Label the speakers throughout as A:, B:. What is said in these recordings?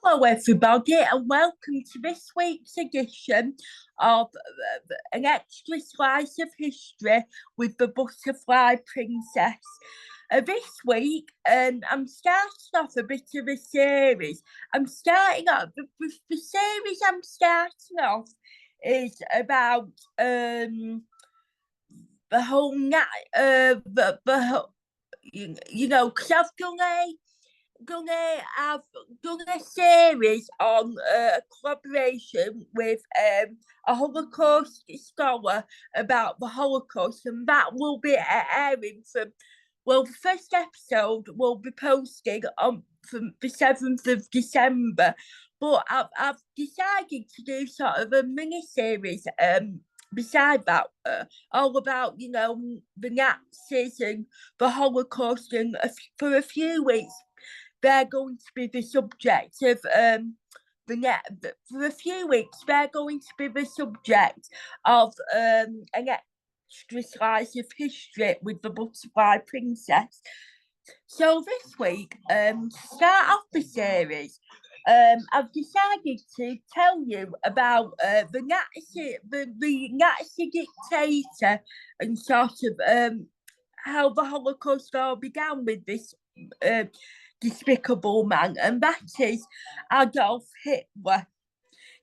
A: Hello, everybody, and welcome to this week's edition of An Extra Slice of History with the Butterfly Princess. This week, I'm starting off a bit of a series. I'm starting off, the series I'm starting off is about the whole, because I've done a series on a collaboration with a Holocaust scholar about the Holocaust, and that will be airing the first episode will be posted on from the 7th of December, but I've decided to do sort of a mini series beside that, all about the Nazis and the Holocaust, and for a few weeks they're going to be the subject of for a few weeks they're going to be the subject of an extra slice of history with the Butterfly Princess. So this week, to start off the series, I've decided to tell you about the Nazi dictator, and sort of how the Holocaust all began with this despicable man, and that is Adolf Hitler.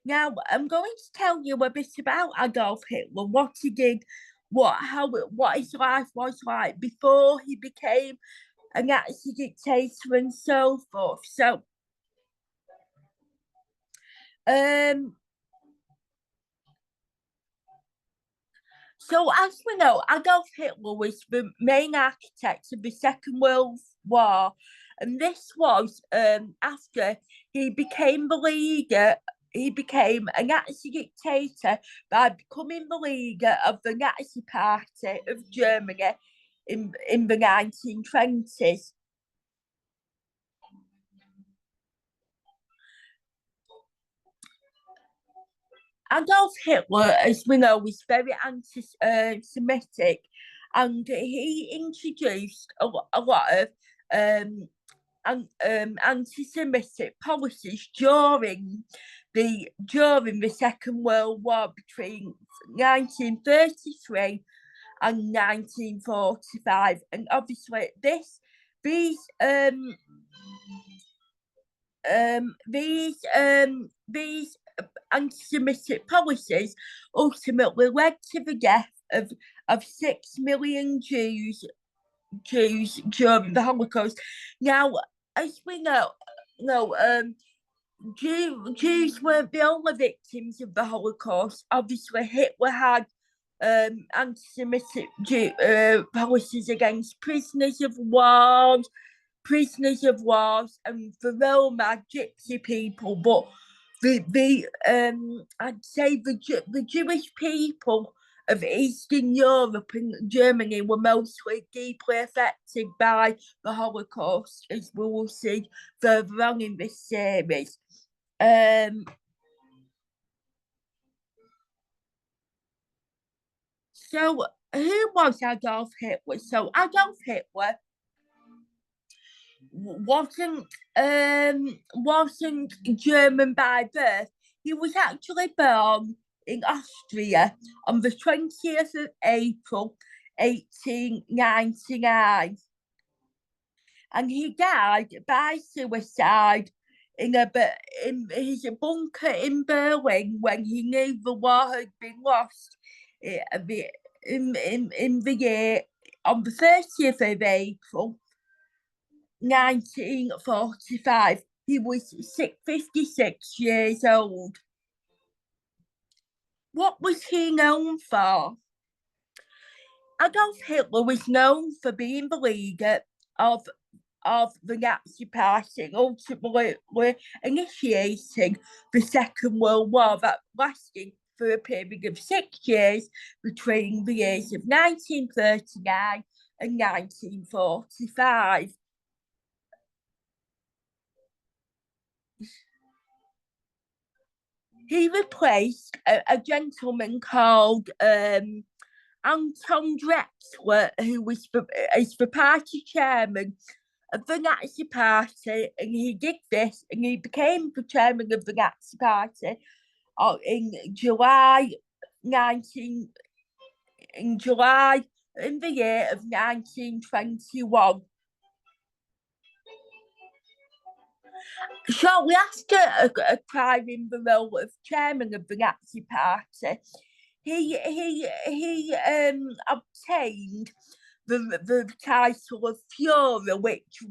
A: Now, I'm going to tell you a bit about Adolf Hitler, what he did, what his life was like before he became a Nazi dictator, and so forth. So, as we know, Adolf Hitler was the main architect of the Second World War, and this was after he became the leader. He became a Nazi dictator by becoming the leader of the Nazi Party of Germany in the 1920s. Adolf Hitler, as we know, was very anti-Semitic, and he introduced a lot of anti-Semitic policies during the Second World War between 1933 and 1945, and obviously these anti-Semitic policies ultimately led to the death of 6 million Jews during the Holocaust. Now, as we know, Jews weren't the only victims of the Holocaust. Obviously, Hitler had anti-Semitic policies against prisoners of war, and the Roma Gypsy people. But I'd say the Jewish people of Eastern Europe and Germany were mostly deeply affected by the Holocaust, as we will see further on in this series. So, who was Adolf Hitler? So, Adolf Hitler wasn't German by birth. He was actually born in Austria on the 20th of April 1899, and he died by suicide in his bunker in Berlin when he knew the war had been lost in the year on the 30th of April 1945. He was 56 years old. What was he known for? Adolf Hitler was known for being the leader of the Nazi Party, and ultimately initiating the Second World War that lasted for a period of 6 years between the years of 1939 and 1945. He replaced a gentleman called Anton Drexler, who was the party chairman of the Nazi Party, and he did this, and he became the chairman of the Nazi Party in July 19 in July in the year of 1921. Shortly after acquiring the role of chairman of the Nazi Party, he obtained the title of Führer, which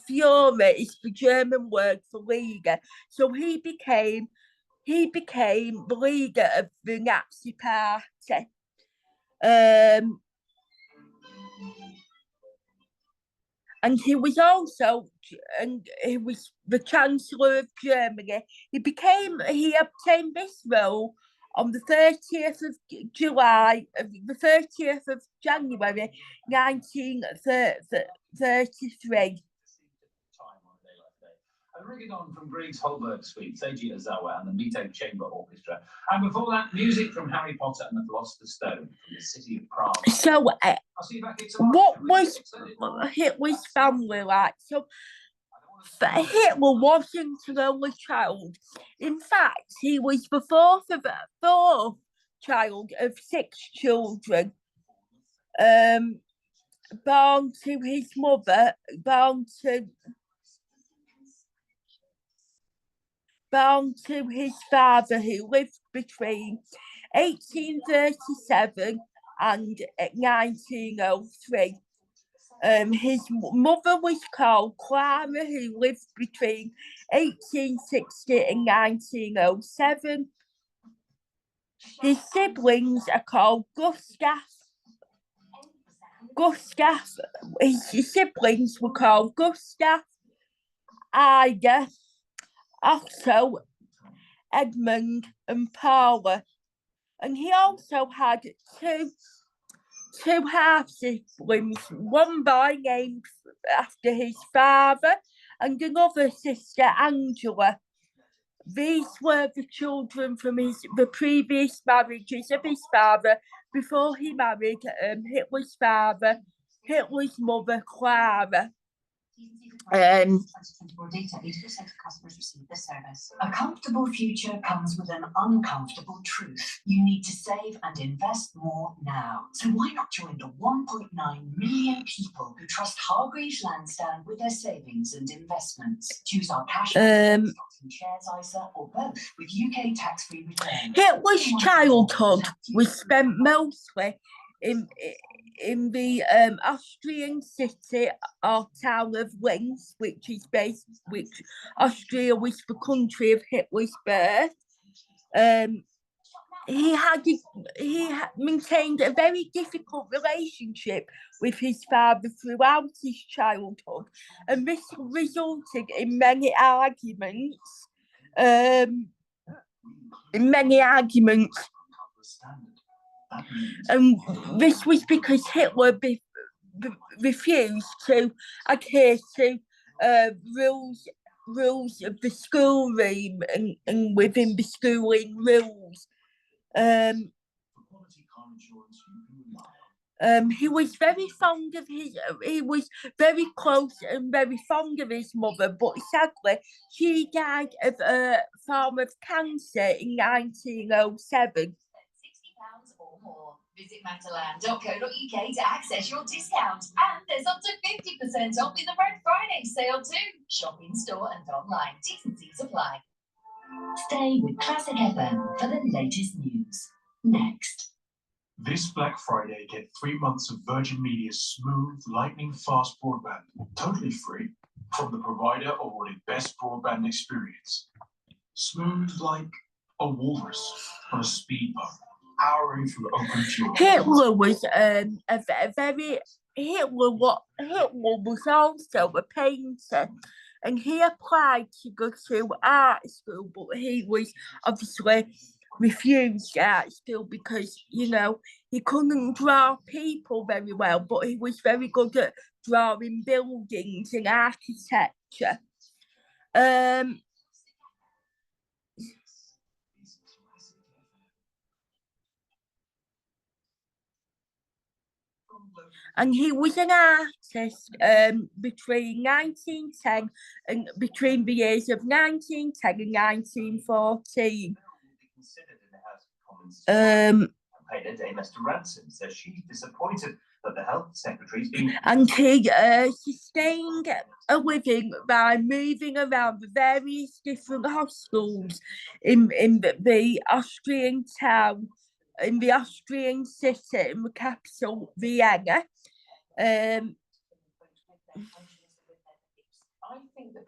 A: Führer is the German word for leader. So he became the leader of the Nazi Party. And he was the Chancellor of Germany. He obtained this role on the 30th of January 1933.
B: And rigging on from Grieg's Holberg Suite, Seiji Ozawa and the Mito Chamber Orchestra. And before that, music from Harry Potter and the Philosopher's Stone from the city of Prague.
A: So, what was Hitler's family like? So, Hitler wasn't an only child. In fact, he was the fourth child of 6 children. Born to his mother, born to his father, who lived between 1837 and 1903. His mother was called Clara, who lived between 1860 and 1907. His siblings are called Gustav. His siblings were called Gustav, Ida, Otto, Edmund, and Paula. And he also had two half siblings, one boy named after his father and another sister, Angela. These were the children from the previous marriages of his father before he married Hitler's mother, Clara.
C: 2024 data, 80% of customers receive this service. A comfortable future comes with an uncomfortable truth. You need to save and invest more now. So why not join the 1.9 million people who trust Hargreaves Lansdown with their savings and investments? Choose our cash stocks and shares ISA or both with UK tax-free returns.
A: Hitler's childhood was spent mostly in the Austrian city or town of Linz, which Austria was the country of Hitler's birth. He maintained a very difficult relationship with his father throughout his childhood, and this resulted in many arguments. And this was because Hitler refused to adhere to rules of the schoolroom and within the schooling rules. He was very close and very fond of his mother, but sadly she died of a form of cancer in 1907.
C: £60 or more. Visit Matalan.co.uk to access your discount. And there's up to 50% off in the Red Friday sale too. Shop in store and online. T&Cs apply. Stay with Classic FM for the latest news. Next.
D: This Black Friday, get 3 months of Virgin Media's smooth, lightning-fast broadband, totally free, from the provider awarded best broadband experience. Smooth like a walrus on a speed bump, powering through open fuel.
A: Hitler was also a painter, and he applied to go to art school, but he was obviously refused art school because, he couldn't draw people very well, but he was very good at drawing buildings and architecture. and he was an artist between 1910 and between the years of 1910 and 1914.
B: Campaigner Dame Esther Ransom says she's disappointed that the health secretary's been.
A: And he sustained a living by moving around the various different hospitals in the Austrian town, in the Austrian city, in the capital, Vienna.
E: I think that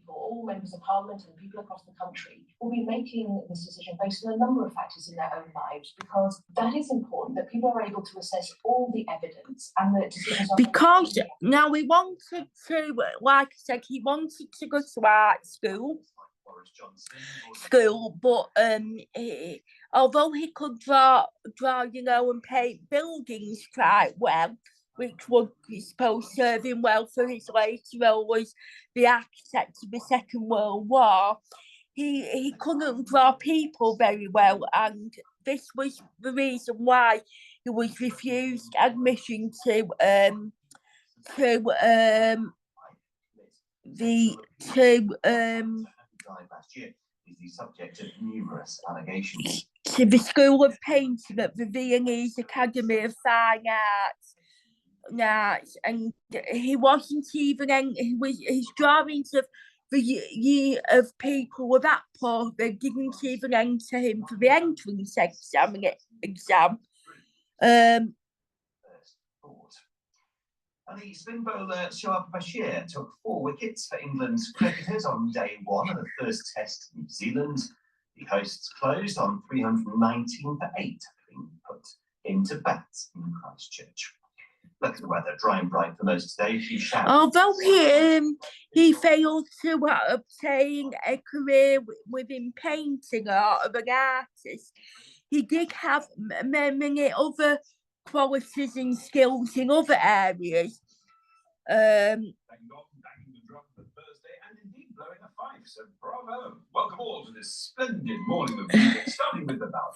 E: all members of parliament and people across the country will be making this decision based on a number of factors in their own lives, because that is important, that people are able to assess all the evidence and that decisions are.
A: Because now he wanted to, like I said, he wanted to go to art school, but although he could draw, and paint buildings quite well, which would, I suppose, serve him well for his later role as the architect of the Second World War, he couldn't draw people very well, and this was the reason why he was refused admission to the School of Painting at the Viennese Academy of Fine Arts. And he wasn't even his drawings of the year of people were that poor they didn't even enter him for the entrance exam.
B: And the spin bowler Shoaib Bashir took 4 wickets for England's cricketers on day 1 of the first test in New Zealand. The hosts closed on 319 for 8, having put into bat in Christchurch. Look at the weather, dry and bright for most today.
A: Although he failed to obtain a career within painting or of an artist, he did have many other qualities and skills in other areas.
B: Banging the drum for Thursday and indeed blowing a fife, so bravo. Welcome all to this splendid morning of music, starting with the bell.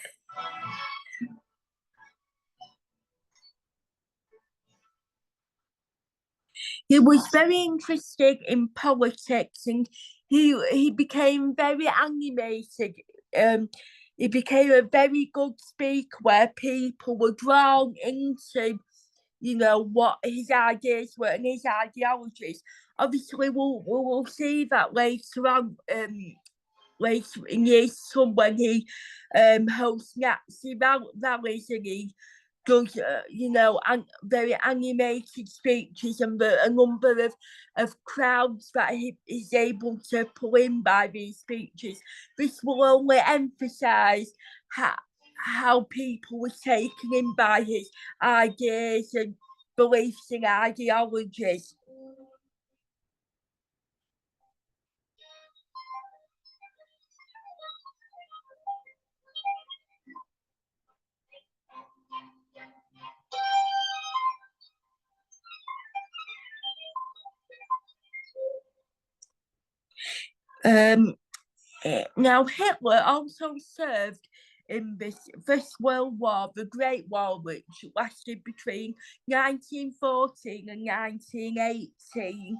A: He was very interested in politics, and he became very animated. He became a very good speaker where people were drawn into, what his ideas were and his ideologies. Obviously, we'll see that later on, later in years to come, when he hosts Nazi rallies and he does, very animated speeches, and a number of crowds that he is able to pull in by these speeches. This will only emphasise how people were taken in by his ideas and beliefs and ideologies. Now, Hitler also served in this First World War, the Great War, which lasted between 1914 and 1918.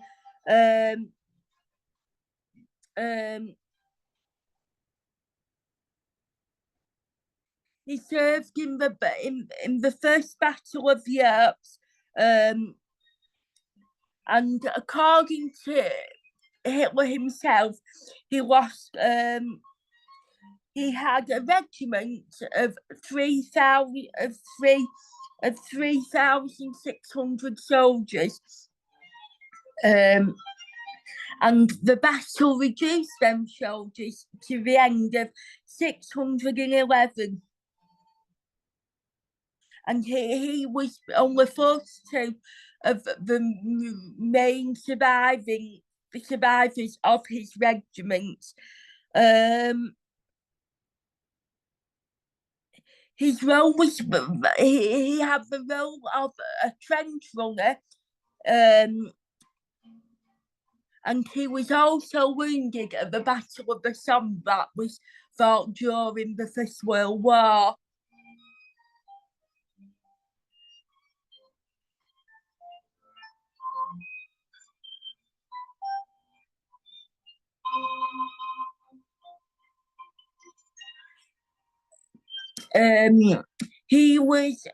A: He served in the First Battle of Europe, and according to Hitler himself, he lost. He had a regiment of 3,600 soldiers, and the battle reduced them soldiers to the end of 611. And he was only 42 of the main survivors of his regiment. His role was, he had the role of a trench runner, and he was also wounded at the Battle of the Somme that was fought during the First World War. he was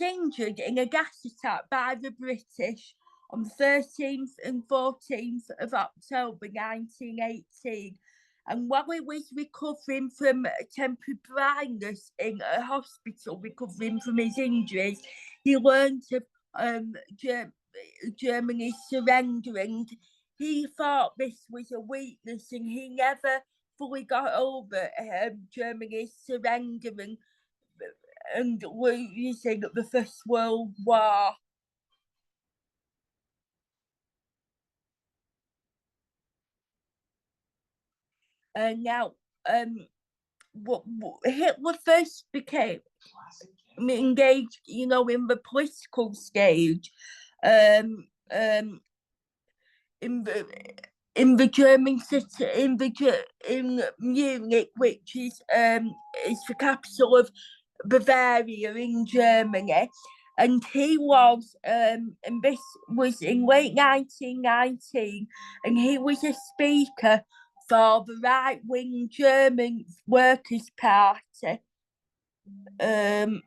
A: injured in a gas attack by the British on the 13th and 14th of October 1918. And while he was recovering from temporary blindness in a hospital, recovering from his injuries, he learned of Germany's surrender, and he thought this was a weakness, and he never fully got over Germany's surrender and losing the First World War. And now, Hitler first became engaged, in the political stage, in the German city, in Munich, which is the capital of Bavaria in Germany. And he was, and this was in late 1919, and he was a speaker for the right-wing German Workers' Party. And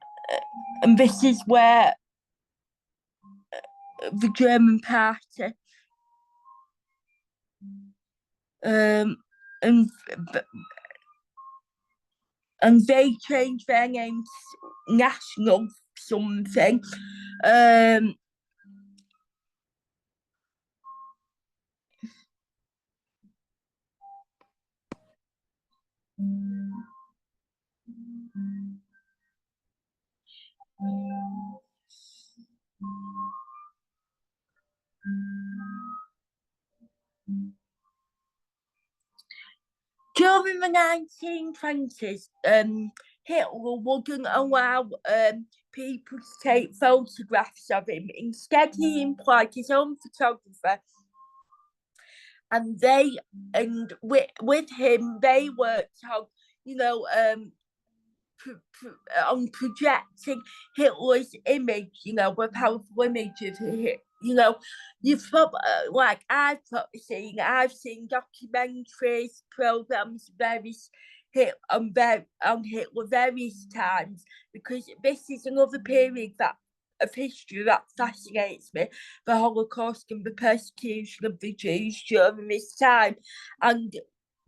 A: this is where the German party, and they changed their name to National something. During the 1920s, Hitler wouldn't allow people to take photographs of him. Instead, he employed his own photographer, and with him, they worked on, on projecting Hitler's image, a powerful image of him. You've probably, I've seen documentaries, programs, on Hitler various times, because this is another period of history that fascinates me, the Holocaust and the persecution of the Jews during this time. And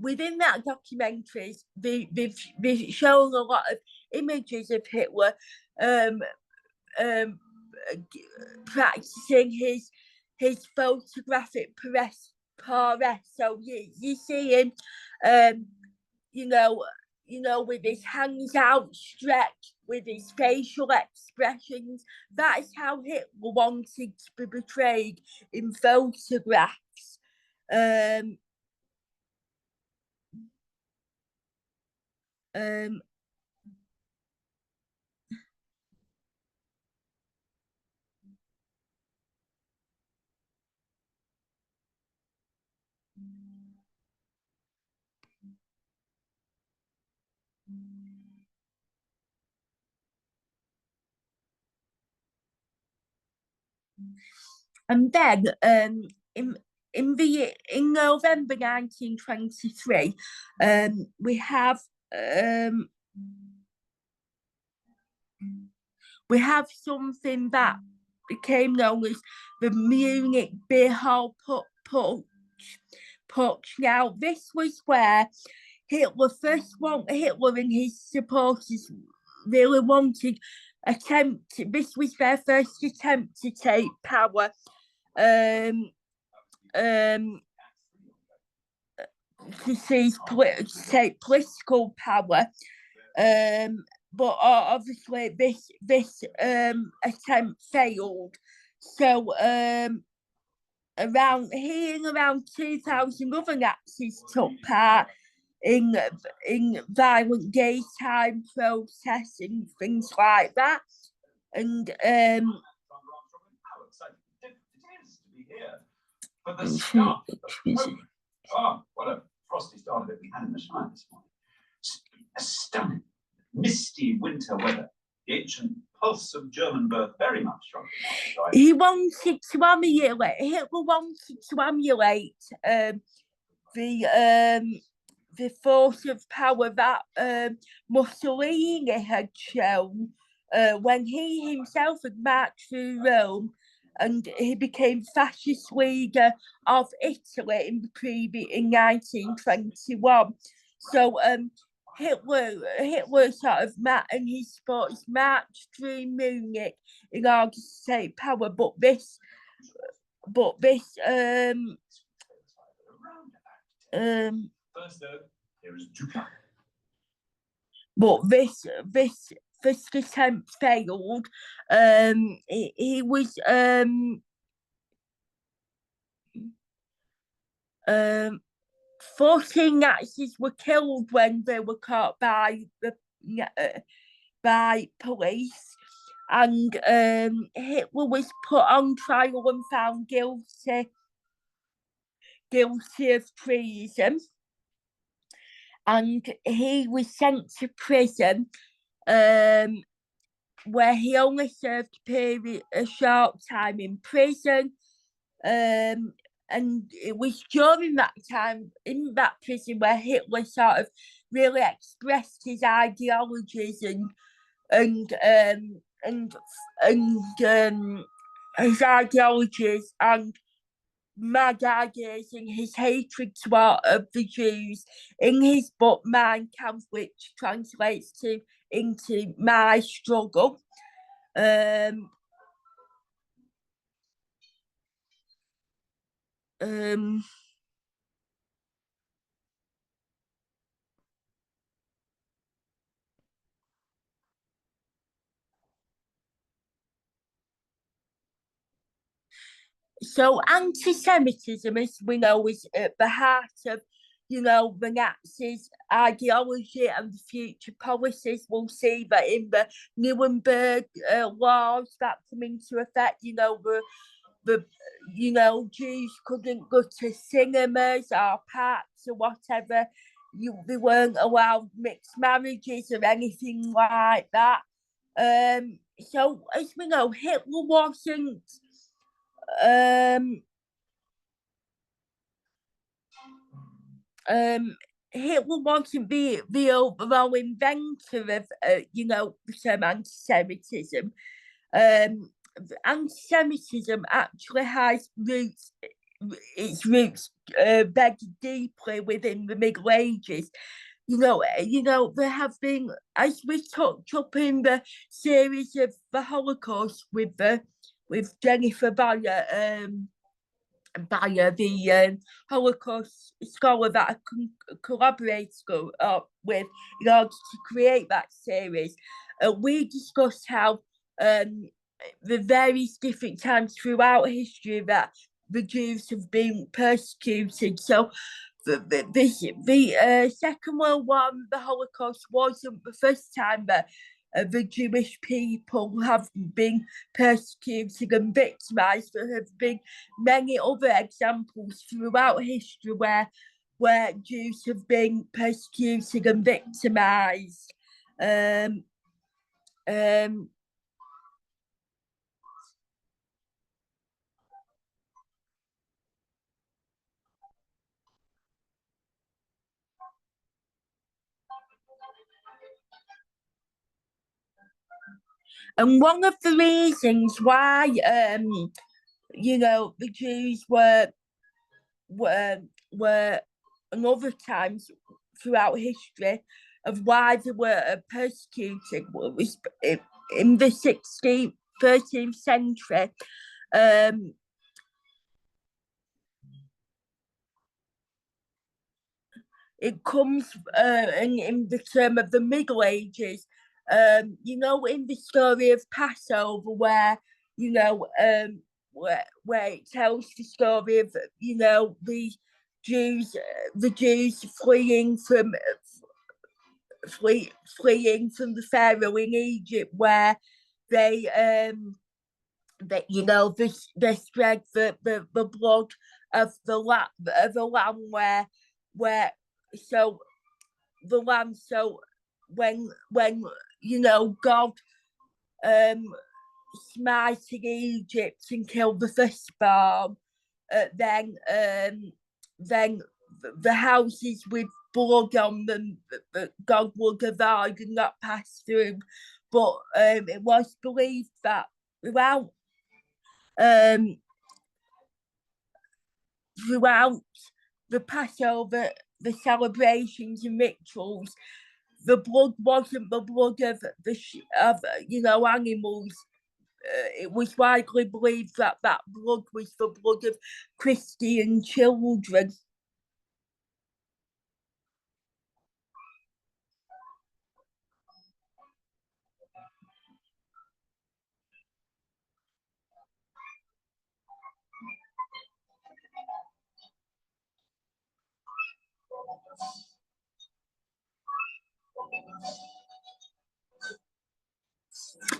A: within that documentaries, they've shown a lot of images of Hitler practicing his photographic prowess. So you see him, with his hands outstretched, with his facial expressions. That is how Hitler wanted to be portrayed in photographs. And then in November 1923, we have something that became known as the Munich Beer Hall Putsch. Now, this was where Hitler and his supporters really wanted this was their first attempt to take power, to take political power, but obviously this attempt failed. So around 2,000 other Nazis took part in violent daytime protests and things like that. And
B: But the start of the program. Oh, what a frosty start of it we had in the Shire this morning. Stunning, misty winter weather. The ancient pulse of German birth very much strong.
A: He wanted to emulate. Hitler wanted to emulate the the force of power that Mussolini had shown when he himself had marched through Rome, and he became fascist leader of Italy in 1921. So Hitler sort of and his supporters marched through Munich in order to take power, but this first attempt failed. He was 14 Nazis were killed when they were caught by police, and Hitler was put on trial and found guilty of treason, and he was sent to prison, where he only served a short time in prison. And it was during that time in that prison where Hitler sort of really expressed his ideologies and his ideologies and mad ideas and his hatred toward the Jews in his book Mein Kampf, which translates into My Struggle. So anti-Semitism, as we know, is at the heart of, the Nazis' ideology and the future policies. We'll see that in the Nuremberg laws that come into effect. The Jews couldn't go to cinemas or parks or whatever. They weren't allowed mixed marriages or anything like that. So as we know, Hitler wasn't Hitler wasn't the overall inventor of the term anti-Semitism. Anti-Semitism actually has its roots very deeply within the Middle Ages. There have been, as we touched up in the series of the Holocaust with Jennifer Bayer, the Holocaust scholar that I collaborated with in order to create that series. We discussed how the various different times throughout history that the Jews have been persecuted. So the Second World War, the Holocaust, wasn't the first time that the Jewish people have been persecuted and victimised. There have been many other examples throughout history where Jews have been persecuted and victimised. And one of the reasons why, the Jews were and other times throughout history of why they were persecuted was in the 16th, 13th century. It comes in the term of the Middle Ages. In the story of Passover, where it tells the story of the Jews fleeing from the Pharaoh in Egypt, where they spread the blood of the lamb where so the lamb, so when God smited Egypt and killed the firstborn, then the houses with blood on them that God would avoid and not pass through. But it was believed that throughout the Passover, the celebrations and rituals, the blood wasn't the blood of animals. It was widely believed that that blood was the blood of Christian children.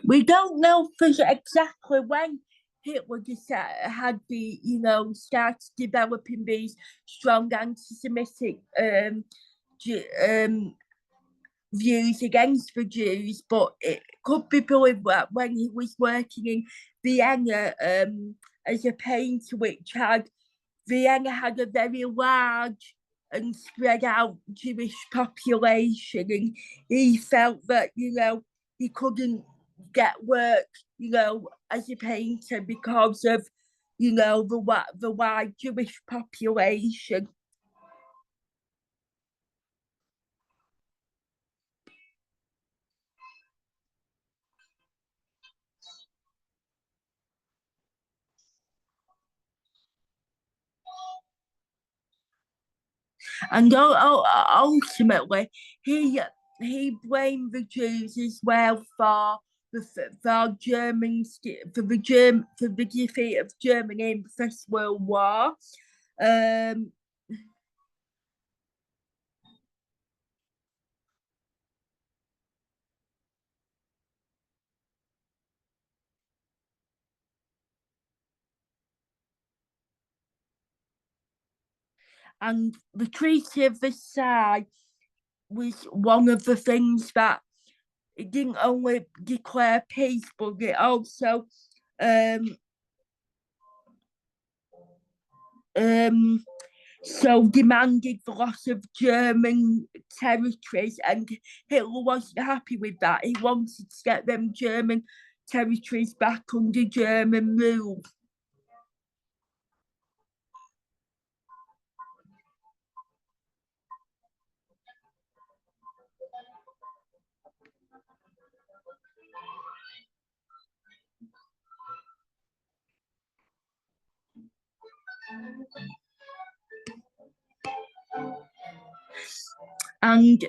A: We don't know for exactly when Hitler had started developing these strong anti-Semitic views against the Jews, but it could be believed that when he was working in Vienna as a painter, Vienna had a very large and spread out Jewish population, and he felt that he couldn't get work as a painter because of the wide Jewish population. And ultimately, he blamed the Jews as well for the defeat of Germany in the First World War. And the Treaty of Versailles was one of the things that it didn't only declare peace, but it also so demanded the loss of German territories, and Hitler wasn't happy with that. He wanted to get them German territories back under German rule. And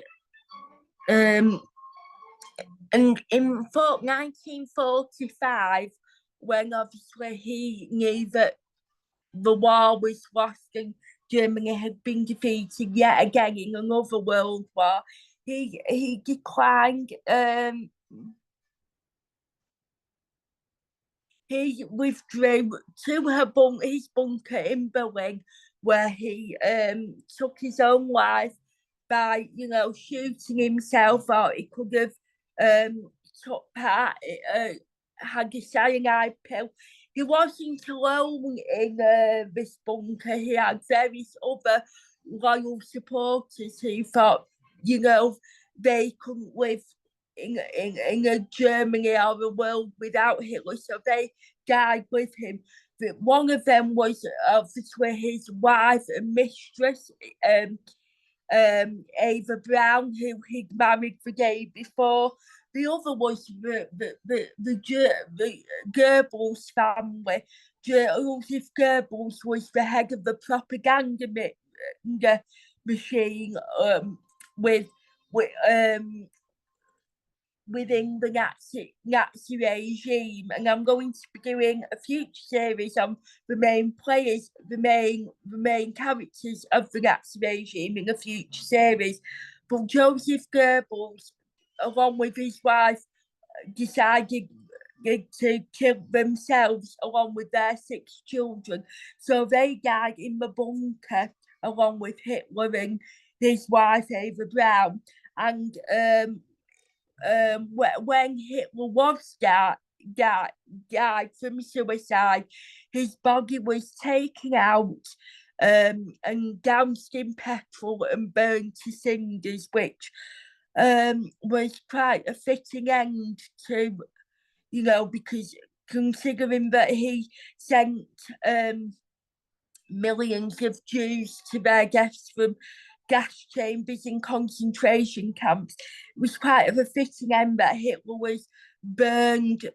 A: in 1945, when obviously he knew that the war was lost and Germany had been defeated yet again in another world war, he declined. He withdrew to his bunker in Berlin, where he took his own life by, shooting himself, or he could have took part, had a cyanide pill. He wasn't alone in this bunker. He had various other loyal supporters who thought, they couldn't live in a Germany or a world without Hitler, so they died with him. But one of them was obviously his wife and mistress, Ava Braun, who he'd married the day before. The other was the Goebbels family. Joseph Goebbels was the head of the propaganda machine within the Nazi regime, and I'm going to be doing a future series on the main players, the main characters of the Nazi regime in a future series. But Joseph Goebbels, along with his wife, decided to kill themselves along with their 6 children. So they died in the bunker along with Hitler and his wife Ava Braun. And when Hitler was died from suicide, his body was taken out and doused in petrol and burned to cinders, which was quite a fitting end to, because considering that he sent millions of Jews to their deaths from gas chambers in concentration camps, it was quite of a fitting end that Hitler was burned,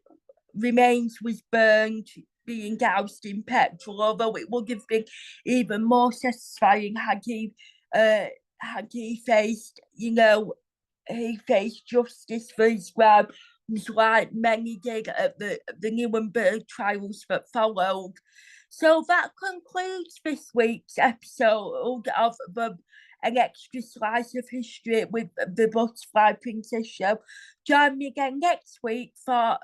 A: remains was burned, being doused in petrol, although it would have been even more satisfying had he faced, he faced justice for his crimes, like many did at the Nuremberg trials that followed. So that concludes this week's episode of An Extra Slice of History with the Butterfly Princess Show. Join me again next week for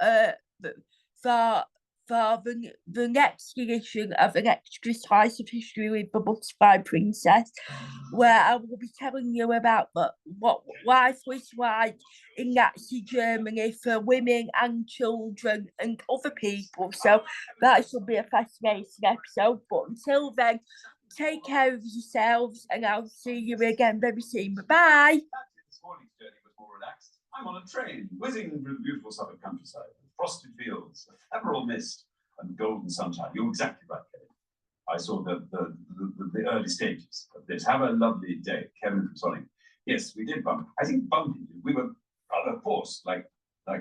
A: the next edition of An Extra Slice of History with the Butterfly Princess, where I will be telling you about what life was like in Nazi Germany for women and children and other people. So that should be a fascinating episode. But until then, take care of yourselves, and I'll see you again very soon. Bye.
B: This morning's journey was more relaxed. I'm on a train, whizzing through the beautiful Suffolk countryside, frosted fields, ephemeral mist, and golden sunshine. You're exactly right, Kevin. I saw the early stages of this. Have a lovely day, Kevin from Sonic. Yes, we did bump. I think bumping. We were, of course, like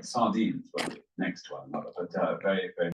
B: sardines, weren't we? Next to one another, but very, very